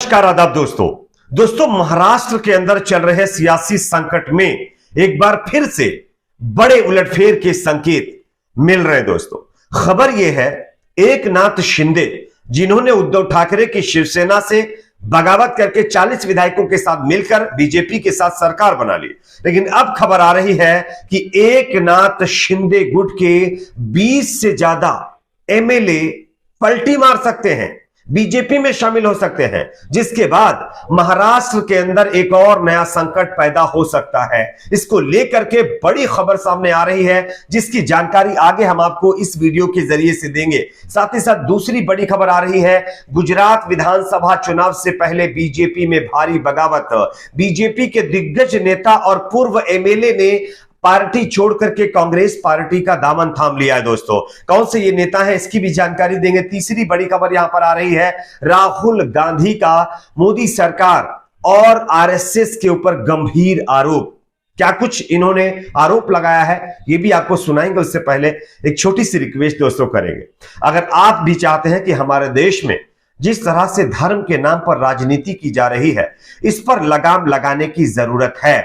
नमस्कार आदाब दोस्तों महाराष्ट्र के अंदर चल रहे सियासी संकट में एक बार फिर से बड़े उलटफेर के संकेत मिल रहे हैं दोस्तों। खबर यह है एकनाथ शिंदे जिन्होंने उद्धव ठाकरे की शिवसेना से बगावत करके 40 विधायकों के साथ मिलकर बीजेपी के साथ सरकार बना ली, लेकिन अब खबर आ रही है कि एकनाथ शिंदे गुट के 20 से ज्यादा एमएलए पलटी मार सकते हैं, बीजेपी में शामिल हो सकते हैं, जिसके बाद महाराष्ट्र के अंदर एक और नया संकट पैदा हो सकता है। इसको लेकर के बड़ी खबर सामने आ रही है, जिसकी जानकारी आगे हम आपको इस वीडियो के जरिए से देंगे। साथ ही साथ दूसरी बड़ी खबर आ रही है, गुजरात विधानसभा चुनाव से पहले बीजेपी में भारी बगावत। बीजेपी के दिग्गज नेता और पूर्व एमएलए ने पार्टी छोड़ करके कांग्रेस पार्टी का दामन थाम लिया है दोस्तों। कौन से ये नेता है इसकी भी जानकारी देंगे। तीसरी बड़ी खबर यहां पर आ रही है, राहुल गांधी का मोदी सरकार और आरएसएस के ऊपर गंभीर आरोप। क्या कुछ इन्होंने आरोप लगाया है ये भी आपको सुनाएंगे। उससे पहले एक छोटी सी रिक्वेस्ट दोस्तों करेंगे, अगर आप भी चाहते हैं कि हमारे देश में जिस तरह से धर्म के नाम पर राजनीति की जा रही है, इस पर लगाम लगाने की जरूरत है।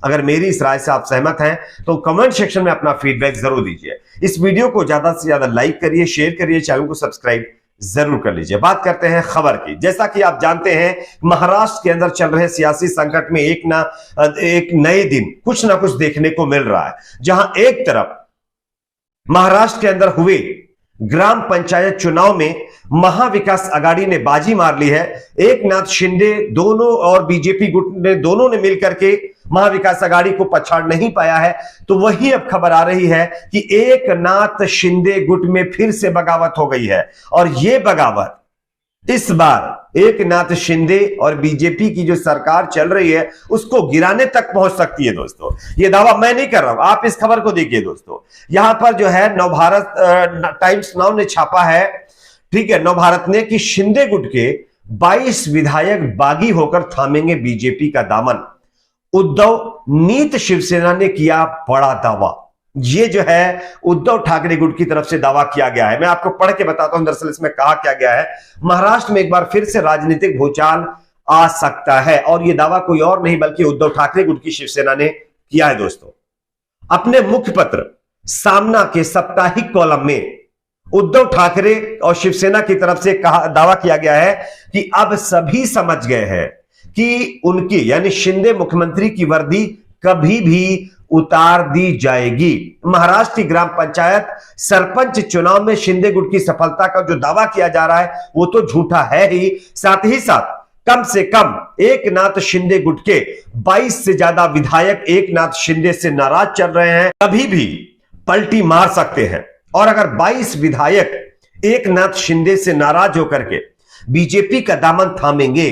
अगर मेरी इस राय से आप सहमत हैं तो कमेंट सेक्शन में अपना फीडबैक जरूर दीजिए। इस वीडियो को ज्यादा से ज्यादा लाइक करिए, शेयर करिए, चैनल को सब्सक्राइब जरूर कर लीजिए। बात करते हैं खबर की। जैसा कि आप जानते हैं महाराष्ट्र के अंदर चल रहे सियासी संकट में एक नए दिन कुछ ना कुछ देखने को मिल रहा है, जहां एक तरफ महाराष्ट्र के अंदर हुए ग्राम पंचायत चुनाव में महाविकास आघाड़ी ने बाजी मार ली है। एकनाथ शिंदे दोनों और बीजेपी गुट ने दोनों ने मिलकर के महाविकास आघाड़ी को पछाड़ नहीं पाया है। तो वही अब खबर आ रही है कि एकनाथ शिंदे गुट में फिर से बगावत हो गई है, और यह बगावत इस बार एकनाथ शिंदे और बीजेपी की जो सरकार चल रही है उसको गिराने तक पहुंच सकती है दोस्तों। ये दावा मैं नहीं कर रहा हूं, आप इस खबर को देखिए दोस्तों। यहां पर जो है नवभारत टाइम्स नाउ ने छापा है, ठीक है, नवभारत ने, कि शिंदे गुट के 22 विधायक बागी होकर थामेंगे बीजेपी का दामन। उद्धव नीत शिवसेना ने किया बड़ा दावा। ये जो है उद्धव ठाकरे गुट की तरफ से दावा किया गया है। मैं आपको पढ़ के बताता हूं दरअसल इसमें कहा क्या गया है। महाराष्ट्र में एक बार फिर से राजनीतिक भूचाल आ सकता है, और यह दावा कोई और नहीं बल्कि उद्धव ठाकरे गुट की शिवसेना ने किया है दोस्तों। अपने मुख्य पत्र सामना के साप्ताहिक कॉलम में उद्धव ठाकरे और शिवसेना की तरफ से दावा किया गया है कि अब सभी समझ गए हैं कि उनकी यानी शिंदे मुख्यमंत्री की वर्दी कभी भी उतार दी जाएगी। महाराष्ट्र की ग्राम पंचायत सरपंच चुनाव में शिंदे गुट की सफलता का जो दावा किया जा रहा है वो तो झूठा है ही, साथ ही साथ कम से कम एकनाथ शिंदे गुट के 22 से ज्यादा विधायक एकनाथ शिंदे से नाराज चल रहे हैं, कभी भी पलटी मार सकते हैं। और अगर 22 विधायक एकनाथ शिंदे से नाराज होकर के बीजेपी का दामन थामेंगे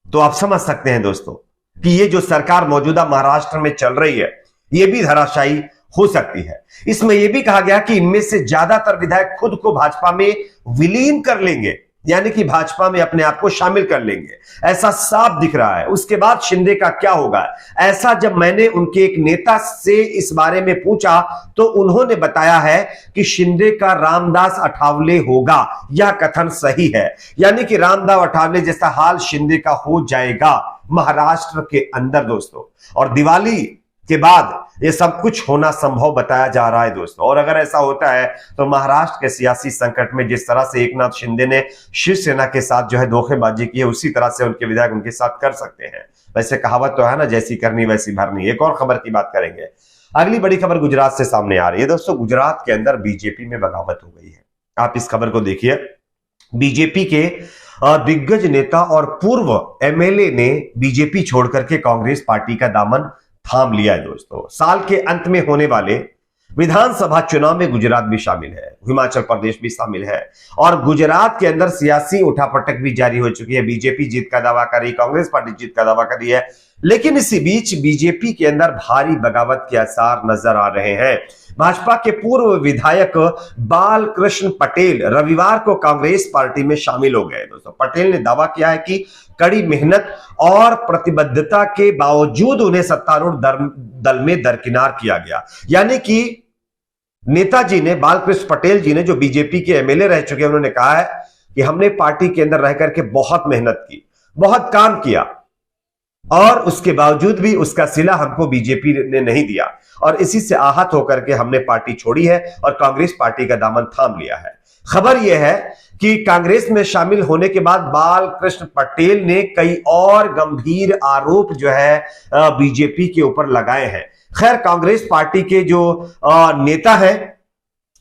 तो आप समझ सकते हैं दोस्तों कि ये जो सरकार मौजूदा महाराष्ट्र में चल रही है ये भी धराशायी हो सकती है। इसमें यह भी कहा गया कि इनमें से ज्यादातर विधायक खुद को भाजपा में विलीन कर लेंगे, यानी कि भाजपा में अपने आप को शामिल कर लेंगे, ऐसा साफ दिख रहा है। उसके बाद शिंदे का क्या होगा, ऐसा जब मैंने उनके एक नेता से इस बारे में पूछा तो उन्होंने बताया है कि शिंदे का रामदास अठावले होगा। यह कथन सही है, यानी कि रामदास अठावले जैसा हाल शिंदे का हो जाएगा महाराष्ट्र के अंदर दोस्तों। और दिवाली के बाद यह सब कुछ होना संभव बताया जा रहा है दोस्तों। और अगर ऐसा होता है तो महाराष्ट्र के सियासी संकट में जिस तरह से एकनाथ शिंदे ने शिवसेना के साथ जो है धोखेबाजी की है, उसी तरह से उनके विधायक उनके साथ कर सकते हैं। वैसे कहावत तो है ना, जैसी करनी वैसी भरनी। एक और खबर की बात करेंगे। अगली बड़ी खबर गुजरात से सामने आ रही है दोस्तों। गुजरात के अंदर बीजेपी में बगावत हो गई है। आप इस खबर को देखिए। बीजेपी के दिग्गज नेता और पूर्व एमएलए ने बीजेपी छोड़ करके कांग्रेस पार्टी का दामन थाम लिया है दोस्तों। साल के अंत में होने वाले विधानसभा चुनाव में गुजरात भी शामिल है, हिमाचल प्रदेश भी शामिल है, और गुजरात के अंदर सियासी उठापटक भी जारी हो चुकी है। बीजेपी जीत का दावा कर रही, कांग्रेस पार्टी जीत का दावा कर रही है, लेकिन इसी बीच बीजेपी के अंदर भारी बगावत के आसार नजर आ रहे हैं। भाजपा के पूर्व विधायक बालकृष्ण पटेल रविवार को कांग्रेस पार्टी में शामिल हो गए दोस्तों। पटेल ने दावा किया है कि कड़ी मेहनत और प्रतिबद्धता के बावजूद उन्हें सत्तारूढ़ दल में दरकिनार किया गया। यानी कि नेताजी ने, बालकृष्ण पटेल जी ने, जो बीजेपी के एमएलए रह चुके हैं, उन्होंने कहा है कि हमने पार्टी के अंदर रह करके बहुत मेहनत की, बहुत काम किया और उसके बावजूद भी उसका सिला हमको बीजेपी ने नहीं दिया और इसी से आहत होकर के हमने पार्टी छोड़ी है और कांग्रेस पार्टी का दामन थाम लिया है। खबर यह है कि कांग्रेस में शामिल होने के बाद बाल कृष्ण पटेल ने कई और गंभीर आरोप जो है बीजेपी के ऊपर लगाए हैं। खैर, कांग्रेस पार्टी के जो नेता हैं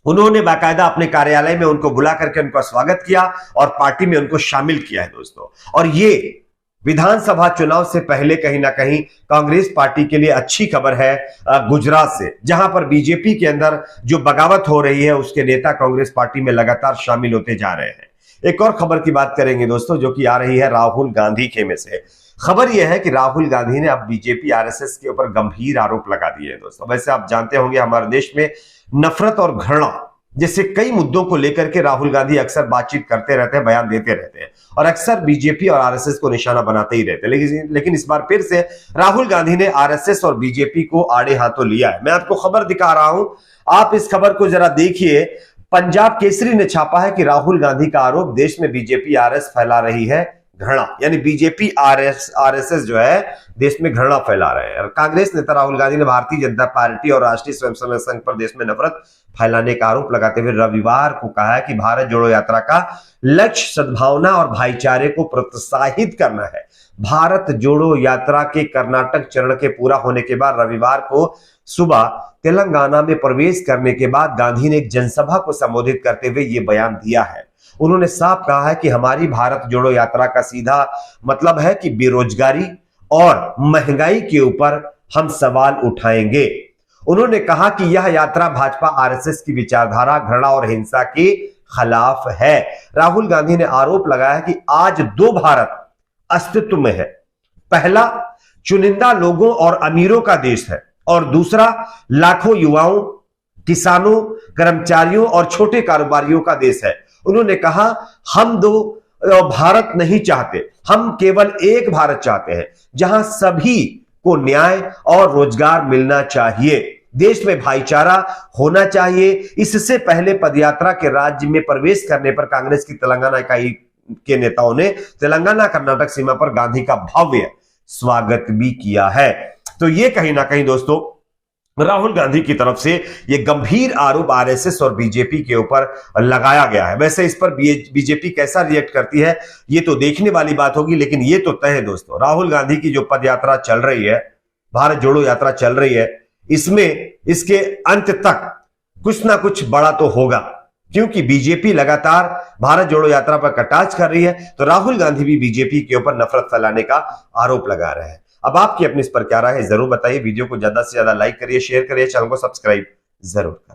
उन्होंने बाकायदा अपने कार्यालय में उनको बुला करके उनका स्वागत किया और पार्टी में उनको शामिल किया है दोस्तों। और ये विधानसभा चुनाव से पहले कहीं ना कहीं कांग्रेस पार्टी के लिए अच्छी खबर है गुजरात से, जहां पर बीजेपी के अंदर जो बगावत हो रही है उसके नेता कांग्रेस पार्टी में लगातार शामिल होते जा रहे हैं। एक और खबर की बात करेंगे दोस्तों, जो कि आ रही है राहुल गांधी खेमे से। खबर यह है कि राहुल गांधी ने अब बीजेपी आरएसएस के ऊपर गंभीर आरोप लगा दिए हैं दोस्तों। वैसे आप जानते होंगे हमारे देश में नफरत और घृणा जैसे कई मुद्दों को लेकर के राहुल गांधी अक्सर बातचीत करते रहते हैं, बयान देते रहते हैं और अक्सर बीजेपी और आरएसएस को निशाना बनाते ही रहते हैं। लेकिन इस बार फिर से राहुल गांधी ने आरएसएस और बीजेपी को आड़े हाथों लिया है। मैं आपको खबर दिखा रहा हूं, आप इस खबर को जरा देखिए। पंजाब केसरी ने छापा है कि राहुल गांधी का आरोप, देश में बीजेपी आरएस फैला रही है घृणा, यानी बीजेपी आरएसएस जो है देश में घृणा फैला रहे हैं। कांग्रेस नेता राहुल गांधी ने भारतीय जनता पार्टी और राष्ट्रीय स्वयंसेवक संघ पर देश में नफरत फैलाने का आरोप लगाते हुए रविवार को कहा है कि भारत जोड़ो यात्रा का लक्ष्य सद्भावना और भाईचारे को प्रोत्साहित करना है। भारत जोड़ो यात्रा के कर्नाटक चरण के पूरा होने के बाद रविवार को सुबह तेलंगाना में प्रवेश करने के बाद गांधी ने एक जनसभा को संबोधित करते हुए यह बयान दिया है। उन्होंने साफ कहा है कि हमारी भारत जोड़ो यात्रा का सीधा मतलब है कि बेरोजगारी और महंगाई के ऊपर हम सवाल उठाएंगे। उन्होंने कहा कि यह यात्रा भाजपा आरएसएस की विचारधारा, घृणा और हिंसा के खिलाफ है। राहुल गांधी ने आरोप लगाया कि आज दो भारत अस्तित्व में है। पहला चुनिंदा लोगों और अमीरों का देश है और दूसरा लाखों युवाओं, किसानों, कर्मचारियों और छोटे कारोबारियों का देश है। उन्होंने कहा, हम दो भारत नहीं चाहते, हम केवल एक भारत चाहते हैं जहां सभी को न्याय और रोजगार मिलना चाहिए, देश में भाईचारा होना चाहिए। इससे पहले पदयात्रा के राज्य में प्रवेश करने पर कांग्रेस की तेलंगाना इकाई के नेताओं ने तेलंगाना कर्नाटक सीमा पर गांधी का भव्य स्वागत भी किया है। तो ये कहीं ना कहीं दोस्तों राहुल गांधी की तरफ से यह गंभीर आरोप आरएसएस और बीजेपी के ऊपर लगाया गया है। वैसे इस पर बीजेपी कैसा रिएक्ट करती है ये तो देखने वाली बात होगी, लेकिन ये तो तय है दोस्तों, राहुल गांधी की जो पद यात्रा चल रही है, भारत जोड़ो यात्रा चल रही है, इसमें इसके अंत तक कुछ ना कुछ बड़ा तो होगा, क्योंकि बीजेपी लगातार भारत जोड़ो यात्रा पर कटाक्ष कर रही है, तो राहुल गांधी भी बीजेपी के ऊपर नफरत फैलाने का आरोप लगा रहे हैं। अब आपकी अपनी इस पर क्या राय है जरूर बताइए। वीडियो को ज्यादा से ज्यादा लाइक करिए, शेयर करिए, चैनल को सब्सक्राइब जरूर करें।